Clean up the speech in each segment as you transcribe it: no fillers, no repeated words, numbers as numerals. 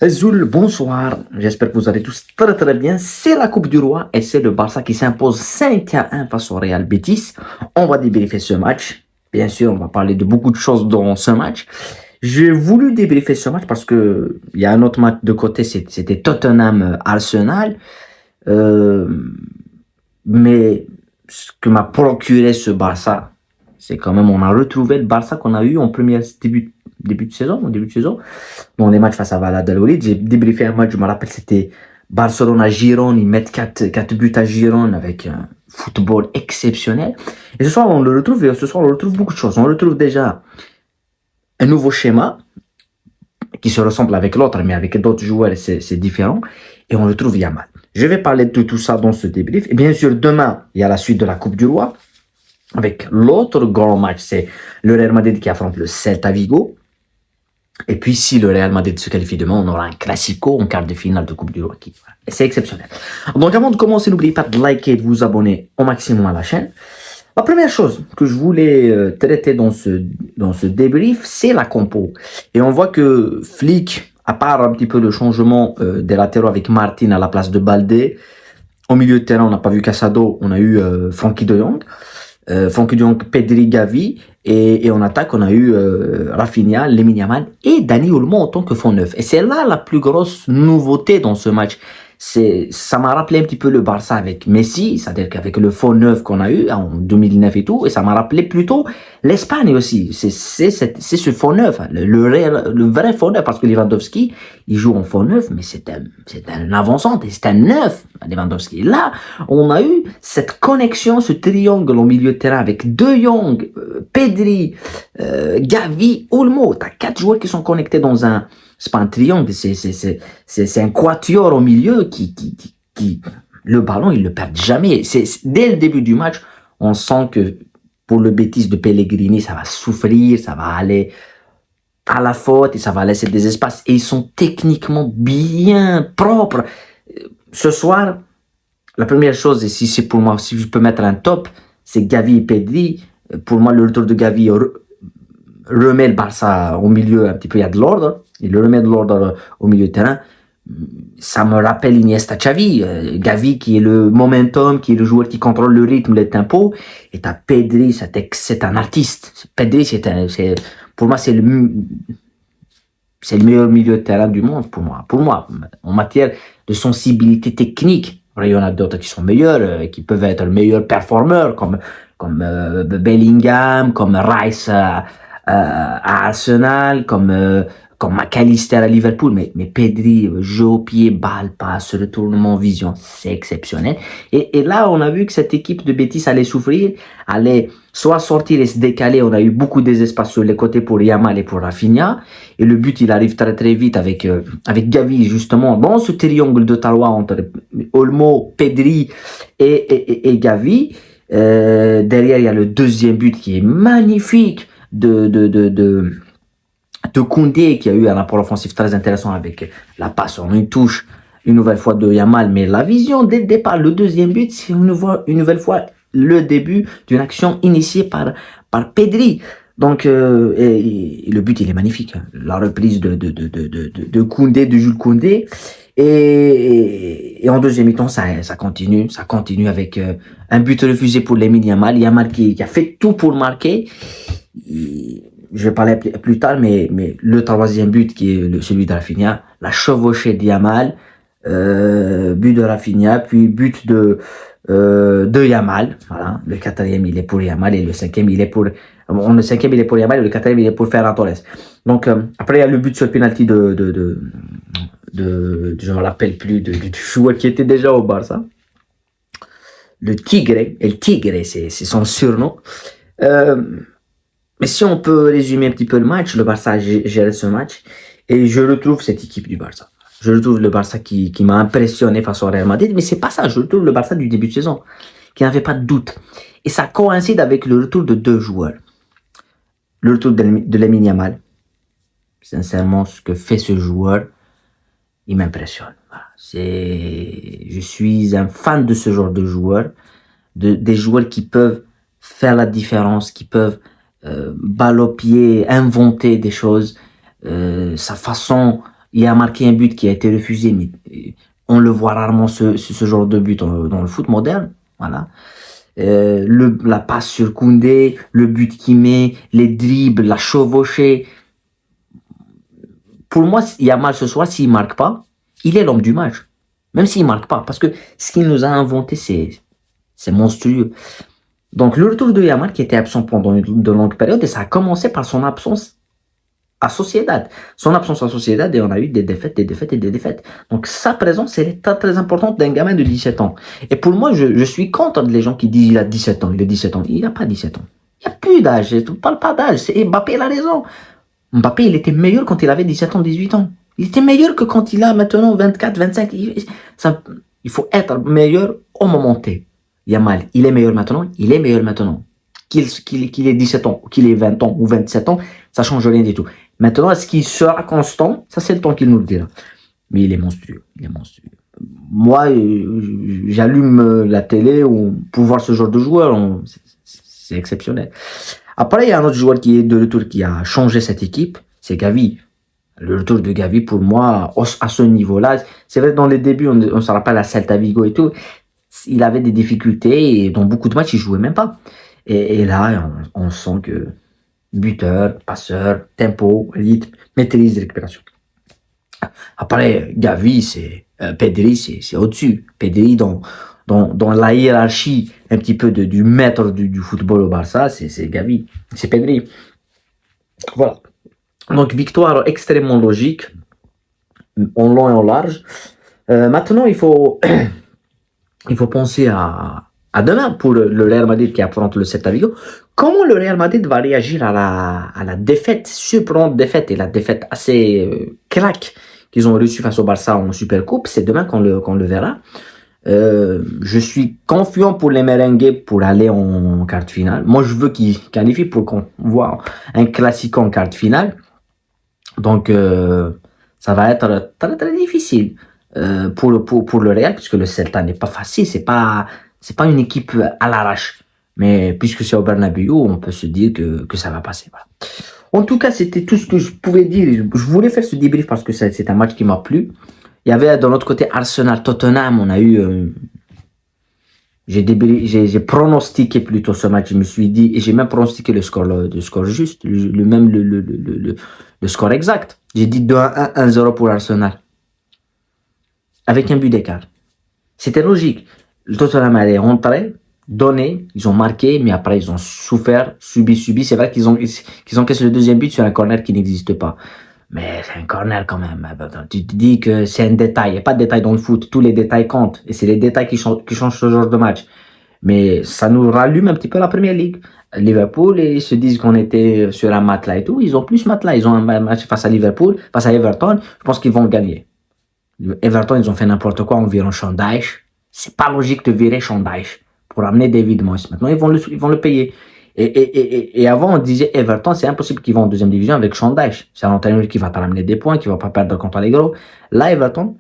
Zoul, bonsoir. J'espère que vous allez tous très très bien. C'est la Coupe du Roi et c'est le Barça qui s'impose 5-1 face au Real Betis. On va débriefer ce match. Bien sûr, on va parler de beaucoup de choses dans ce match. J'ai voulu débriefer ce match parce que il y a un autre match de côté, c'était Tottenham-Arsenal. Euh, mais ce que m'a procuré ce Barça, c'est quand même, on a retrouvé le Barça qu'on a eu en première début de saison, au début de saison. Dans les matchs face à Valladolid, j'ai débriefé un match, je me rappelle, c'était Barcelone à Girone, ils mettent 4 buts à Girone avec un football exceptionnel. Et ce soir, on le retrouve, et ce soir, on retrouve beaucoup de choses. On retrouve déjà un nouveau schéma qui se ressemble avec l'autre, mais avec d'autres joueurs, c'est différent. Et on retrouve Yamal. Je vais parler de tout ça dans ce débrief. Et bien sûr, demain, il y a la suite de la Coupe du Roi, avec l'autre grand match, c'est le Real Madrid qui affronte le Celta Vigo. Et puis, si le Real Madrid se qualifie demain, on aura un classico en quart de finale de Coupe du Roi. Et c'est exceptionnel. Donc, avant de commencer, n'oubliez pas de liker et de vous abonner au maximum à la chaîne. La première chose que je voulais traiter dans ce débrief, c'est la compo. Et on voit que Flick, à part un petit peu le changement des latéraux avec Martin à la place de Baldé, au milieu de terrain, on n'a pas vu Casado, on a eu Frankie de Jong. Frankie de Jong, Pedri, Gavi. Et en attaque, on a eu Rafinha, Lamine Yamal et Dani Olmo en tant que fond neuf. Et c'est là la plus grosse nouveauté dans ce match. Ça m'a rappelé un petit peu le Barça avec Messi, c'est-à-dire qu'avec le faux neuf qu'on a eu en 2009 et tout, et ça m'a rappelé plutôt l'Espagne aussi. C'est ce faux neuf, le vrai faux neuf, parce que Lewandowski, il joue en faux neuf, mais c'est un avançant, c'est un neuf, Lewandowski. Là, on a eu cette connexion, ce triangle au milieu de terrain avec De Jong, Pedri, Gavi, Olmo. T'as 4 joueurs qui sont connectés dans un, c'est pas un triangle, c'est un quatuor au milieu qui le ballon, il le perd jamais. Dès le début du match, on sent que pour le Betis de Pellegrini, ça va souffrir, ça va aller à la faute et ça va laisser des espaces. Et ils sont techniquement bien propres. Ce soir, la première chose, et si c'est pour moi, si je peux mettre un top, c'est Gavi et Pedri. Pour moi, le retour de Gavi remet le Barça au milieu un petit peu, il y a de l'ordre. Il le remet de l'ordre au milieu de terrain. Ça me rappelle Iniesta Xavi, Gavi qui est le momentum, qui est le joueur qui contrôle le rythme, le tempo, et t'as Pedri, c'est un artiste. Pedri, pour moi, c'est le meilleur milieu de terrain du monde, pour moi, en matière de sensibilité technique. Après, il y en a d'autres qui sont meilleurs, qui peuvent être le meilleur performeur, comme Bellingham, comme Rice à Arsenal, comme McAllister à Liverpool, mais Pedri, jeu au pied, balle, passe, retournement, vision, c'est exceptionnel. Et là, on a vu que cette équipe de Betis allait souffrir, allait soit sortir et se décaler. On a eu beaucoup d'espace sur les côtés pour Yamal et pour Rafinha. Et le but, il arrive très très vite avec Gavi, justement, dans ce triangle de talent entre Olmo, Pedri et Gavi. Derrière, il y a le deuxième but qui est magnifique de Koundé, qui a eu un apport offensif très intéressant avec la passe en une touche, une nouvelle fois de Yamal. Mais la vision dès le départ, le deuxième but, c'est une nouvelle fois le début d'une action initiée par Pedri. Donc, et le but, il est magnifique. La reprise de Koundé, de Jules Koundé. Et en deuxième mi-temps, ça continue avec un but refusé pour Lamine Yamal. Yamal qui a fait tout pour marquer. Je vais parler plus tard, mais le troisième but qui est celui de Rafinha, la chevauchée de Yamal, but de Rafinha, puis but de Yamal. Voilà, le quatrième il est pour Yamal et le cinquième il est pour Yamal et le quatrième il est pour Ferran Torres. Donc après il y a le but sur le penalty je me rappelle plus du joueur qui était déjà au Barça. Le Tigre, c'est son surnom. Mais si on peut résumer un petit peu le match, le Barça a géré ce match et je retrouve cette équipe du Barça. Je retrouve le Barça qui m'a impressionné face au Real Madrid, mais c'est pas ça. Je retrouve le Barça du début de saison, qui n'avait pas de doute. Et ça coïncide avec le retour de 2 joueurs. Le retour de Lamine Yamal. Sincèrement, ce que fait ce joueur, il m'impressionne. Voilà. Je suis un fan de ce genre de joueurs, des joueurs qui peuvent faire la différence, qui peuvent balle au pied, inventer des choses. Sa façon, Il a marqué un but qui a été refusé, mais on le voit rarement ce genre de but dans le foot moderne. Voilà. La passe sur Koundé, le but qu'il met, les dribbles, la chevauchée. Pour moi, Yamal ce soir, s'il marque pas, il est l'homme du match. Même s'il marque pas. Parce que ce qu'il nous a inventé, c'est monstrueux. Donc le retour de Yamal qui était absent pendant de longues périodes, et ça a commencé par son absence à Sociedad. Son absence à Sociedad, et on a eu des défaites, des défaites et des défaites. Donc sa présence, elle est très très importante d'un gamin de 17 ans. Et pour moi, je suis contre les gens qui disent il a 17 ans, il a 17 ans. Il n'a pas 17 ans. Il n'y a plus d'âge, je ne parle pas d'âge. Mbappé, il a raison. Mbappé, il était meilleur quand il avait 17 ans, 18 ans. Il était meilleur que quand il a maintenant 24, 25. Il faut être meilleur au moment T. Yamal, il est meilleur maintenant, il est meilleur maintenant. Qu'il ait 17 ans, qu'il ait 20 ans ou 27 ans, ça change rien du tout. Maintenant, est-ce qu'il sera constant? Ça, c'est le temps qu'il nous le dira. Mais il est monstrueux, il est monstrueux. Moi, j'allume la télé pour voir ce genre de joueur. C'est exceptionnel. Après, il y a un autre joueur qui est de retour qui a changé cette équipe, c'est Gavi. Le retour de Gavi, pour moi, à ce niveau-là, c'est vrai, dans les débuts, on se rappelle à Celta Vigo et tout, il avait des difficultés et dans beaucoup de matchs, il jouait même pas. Et là, on sent que buteur, passeur, tempo, rythme, maîtrise de récupération. Après, Gavi, Pedri, c'est au-dessus. Pedri, dans la hiérarchie un petit peu du maître du football au Barça, c'est Gavi, c'est Pedri. Voilà. Donc, victoire extrêmement logique, en long et en large. Maintenant, il faut penser à demain pour le Real Madrid qui affronte le Celta Vigo. Comment le Real Madrid va réagir à la défaite, surprenante défaite, et la défaite assez claque qu'ils ont reçue face au Barça en Supercoupe? C'est demain qu'on le verra. Je suis confiant pour les merengues pour aller en quart de finale. Moi, je veux qu'ils qualifient pour qu'on voit un classique en quart de finale. Donc, ça va être très très difficile pour le Real, puisque le Celta n'est pas facile. C'est pas une équipe à l'arrache. Mais puisque c'est au Bernabéu, on peut se dire que ça va passer. Voilà. En tout cas, c'était tout ce que je pouvais dire. Je voulais faire ce débrief parce que c'est un match qui m'a plu. Il y avait de l'autre côté Arsenal-Tottenham. On a eu... j'ai pronostiqué plutôt ce match. Je me suis dit... Et j'ai même pronostiqué le score juste. Le score exact. J'ai dit 2-1, 1-0 pour Arsenal. Avec un but d'écart. C'était logique. Le Tottenham allait rentrer, donner, ils ont marqué, mais après ils ont souffert, subi. C'est vrai qu'ils ont encaissé le deuxième but sur un corner qui n'existe pas. Mais c'est un corner quand même. Tu te dis que c'est un détail. Il n'y a pas de détail dans le foot. Tous les détails comptent. Et c'est les détails qui changent ce genre de match. Mais ça nous rallume un petit peu la Première Ligue. Liverpool, ils se disent qu'on était sur un matelas et tout. Ils ont plus matelas. Ils ont un match face à Liverpool, face à Everton. Je pense qu'ils vont gagner. Everton, ils ont fait n'importe quoi en virant Sean Dyche. C'est pas logique de virer Sean Dyche pour amener David Moyes. Maintenant, ils vont le payer. Et avant, on disait Everton, c'est impossible qu'ils vont en deuxième division avec Sean Dyche. C'est un entraîneur qui va te ramener des points, qui va pas perdre contre les gros. Là, Everton,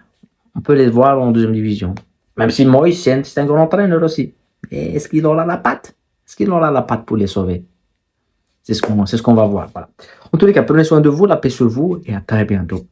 on peut les voir en deuxième division. Même si Moyes, c'est un grand entraîneur aussi. Et est-ce qu'il aura la patte? Est-ce qu'il aura la patte pour les sauver? C'est ce qu'on va voir. Voilà. En tous les cas, prenez soin de vous, la paix sur vous, et à très bientôt.